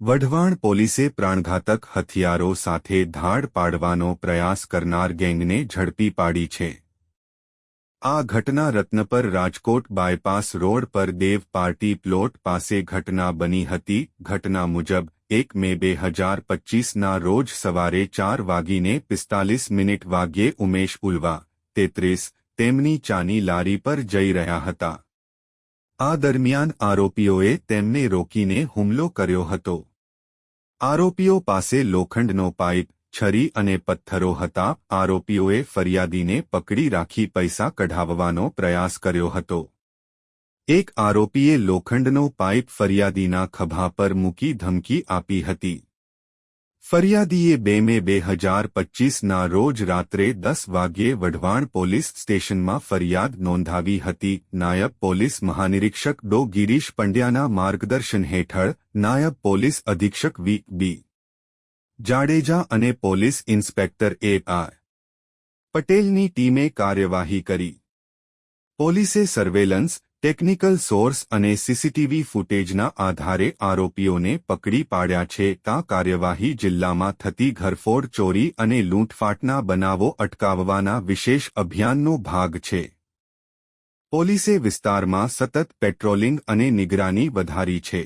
વઢવાણ પોલીસે પ્રાણઘાતક હથિયારો સાથે ધાડ પાડવાનો પ્રયાસ કરનાર ગેંગને ઝડપી પાડી છે। આ ઘટના રત્નપર રાજકોટ બાયપાસ રોડ પર દેવ પાર્ટી પ્લોટ પાસે ઘટના બની હતી। ઘટના મુજબ 1 મે 2025ના રોજ સવારે 4:45 વાગ્યે ઉમેશ ઉલ્વા 33 તેમની ચાની લારી પર જઈ રહ્યા હતા। આ દરમિયાન આરોપીઓએ તેમને રોકીને હુમલો કર્યો હતો। આરોપીઓ પાસે લોખંડનો પાઇપ, છરી અને પથ્થરો હતા। આરોપીઓએ ફરિયાદીને પકડી રાખી પૈસા કઢાવવાનો પ્રયાસ કર્યો હતો। એક આરોપીએ લોખંડનો પાઇપ ફરિયાદીના ખભા પર મૂકી ધમકી આપી હતી। ફરિયાદીએ 2 મે 2025ના રોજ રાત્રે 10 વાગ્યે વઢવાણ પોલીસ સ્ટેશનમાં ફરિયાદ નોંધાવી હતી। નાયબ પોલીસ મહાનિરીક્ષક ડો ગિરીશ પંડ્યાના માર્ગદર્શન હેઠળ નાયબ પોલીસ અધિક્ષક વી.બી. જાડેજા અને પોલીસ ઇન્સ્પેક્ટર એ.આર. પટેલની ટીમે કાર્યવાહી કરી। પોલીસે સર્વેલન્સ, ટેકનિકલ સોર્સ અને સીસીટીવી ફૂટેજના આધારે આરોપીઓને પકડી પાડ્યા છે। આ કાર્યવાહી જિલ્લામાં થતી ઘરફોડ, ચોરી અને લૂંટફાટના બનાવો અટકાવવાના વિશેષ અભિયાનનો ભાગ છે। પોલીસે વિસ્તારમાં સતત પેટ્રોલિંગ અને નિગરાની વધારી છે।